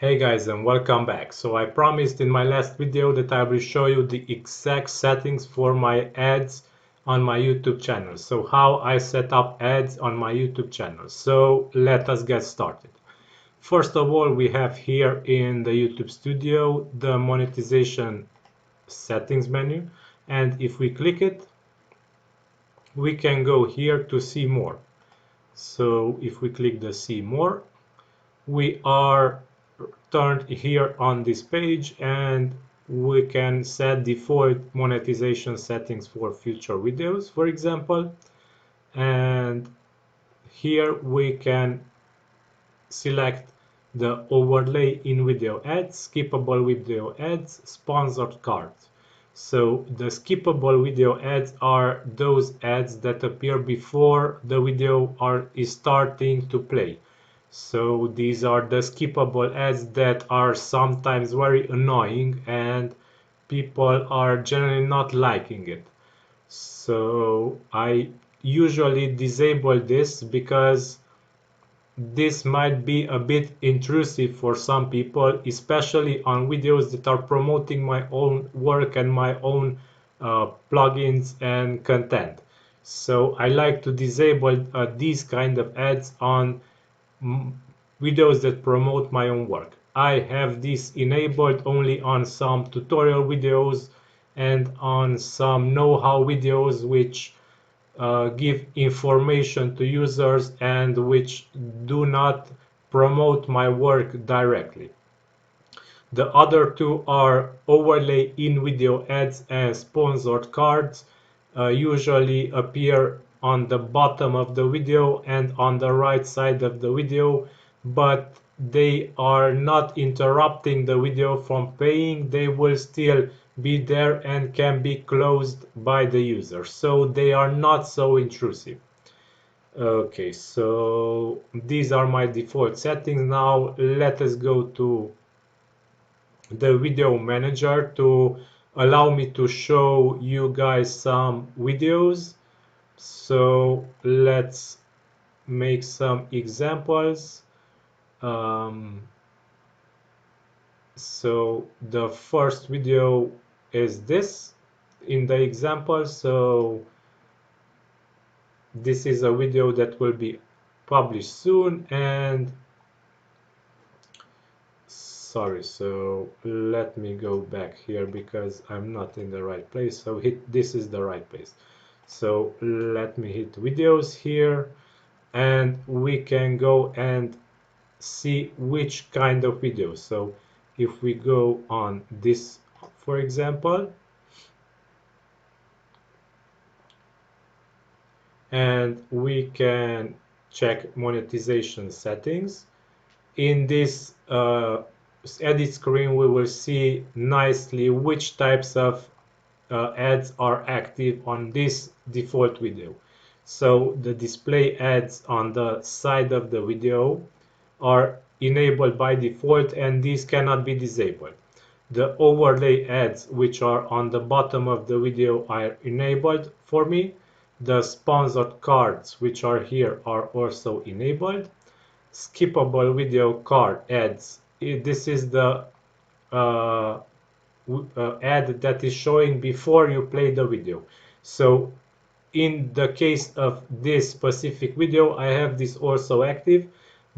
Hey guys, and welcome back. So I promised in my last video that I will show you the exact settings for my ads on my YouTube channel. So how I set up ads on my YouTube channel. So let us get started. First of all, we have here in the YouTube Studio the monetization settings menu, and if we click it, we can go here to see more. So if we click the see more, we are turned here on this page, and we can set default monetization settings for future videos, for example. And here we can select the overlay in video ads, skippable video ads, sponsored cards. So the skippable video ads are those ads that appear before the video is starting to play. So these are the skippable ads that are sometimes very annoying and people are generally not liking it. So I usually disable this because this might be a bit intrusive for some people, especially on videos that are promoting my own work and my own plugins and content. So I like to disable these kind of ads on videos that promote my own work. I have this enabled only on some tutorial videos and on some know-how videos which give information to users and which do not promote my work directly. The other two are overlay in video ads and sponsored cards. Usually appear on the bottom of the video and on the right side of the video, but they are not interrupting the video from playing. They will still be there and can be closed by the user, so they are not so intrusive. Okay, so these are my default settings. Now let us go to the video manager to allow me to show you guys some videos. So let's make some examples. So the first video is this in the example. So this is a video that will be published soon, and sorry, so let me go back here because I'm not in the right place. So this is the right place. So let me hit videos here, and we can go and see which kind of video. So if we go on this, for example, and we can check monetization settings. In this edit screen, we will see nicely which types of ads are active on this default video. So the display ads on the side of the video are enabled by default, and these cannot be disabled. The overlay ads, which are on the bottom of the video, are enabled for me. The sponsored cards, which are here, are also enabled. Skippable video card ads. This is the ad that is showing before you play the video. So in the case of this specific video, I have this also active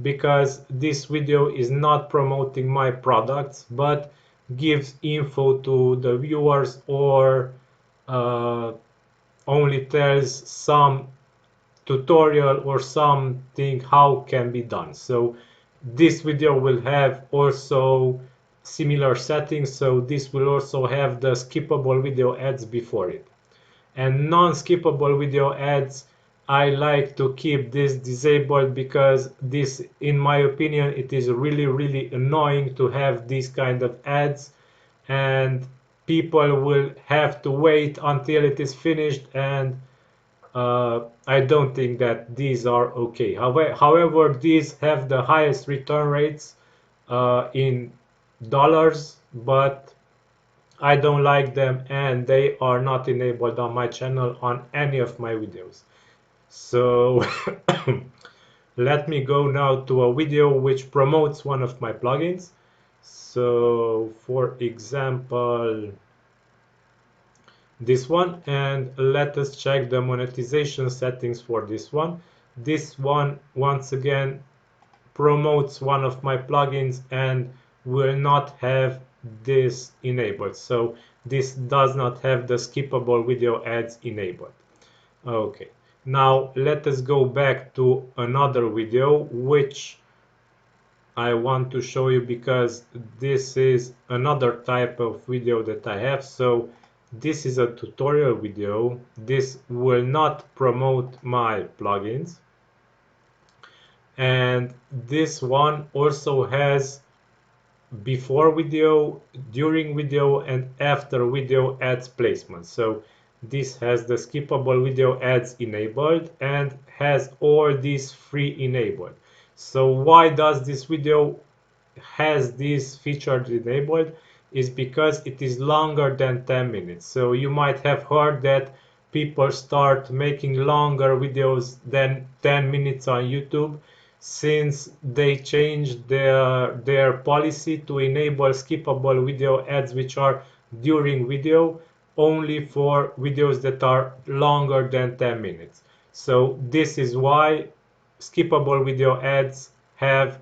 because this video is not promoting my products but gives info to the viewers, or only tells some tutorial or something how can be done. So this video will have also similar settings, so this will also have the skippable video ads before it. And non-skippable video ads, I like to keep this disabled because this, in my opinion, it is really annoying to have these kind of ads, and people will have to wait until it is finished, and I don't think that these are okay. However, these have the highest return rates in dollars, but I don't like them, and they are not enabled on my channel on any of my videos. So let me go now to a video which promotes one of my plugins. So for example, this one, and let us check the monetization settings for this one. This one once again promotes one of my plugins and will not have this enabled. So this does not have the skippable video ads enabled. Okay, now let us go back to another video which I want to show you, because this is another type of video that I have. So this is a tutorial video. This will not promote my plugins. And this one also has before video, during video, and after video ads placement. So this has the skippable video ads enabled and has all these free enabled. So why does this video has this feature enabled? Is because it is longer than 10 minutes. So you might have heard that people start making longer videos than 10 minutes on YouTube, since they changed their policy to enable skippable video ads which are during video only for videos that are longer than 10 minutes. So this is why skippable video ads have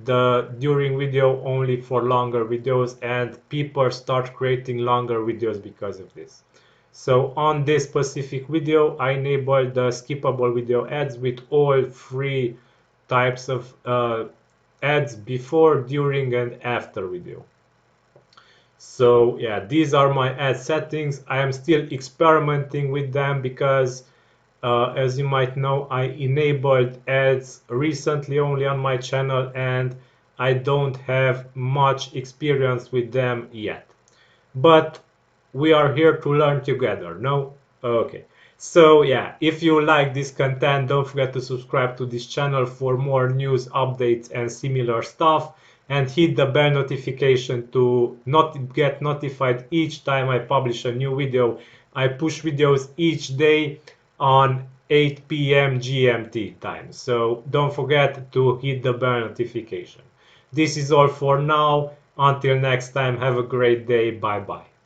the during video only for longer videos, and people start creating longer videos because of this. So on this specific video, I enabled the skippable video ads with all three types of ads before, during, and after video. So yeah, these are my ad settings. I am still experimenting with them because as you might know, I enabled ads recently only on my channel and I don't have much experience with them yet. But we are here to learn together, no? Okay. So yeah, if you like this content, don't forget to subscribe to this channel for more news, updates, and similar stuff. And hit the bell notification to not get notified each time I publish a new video. I push videos each day on 8 p.m. GMT time. So don't forget to hit the bell notification. This is all for now. Until next time, have a great day. Bye bye.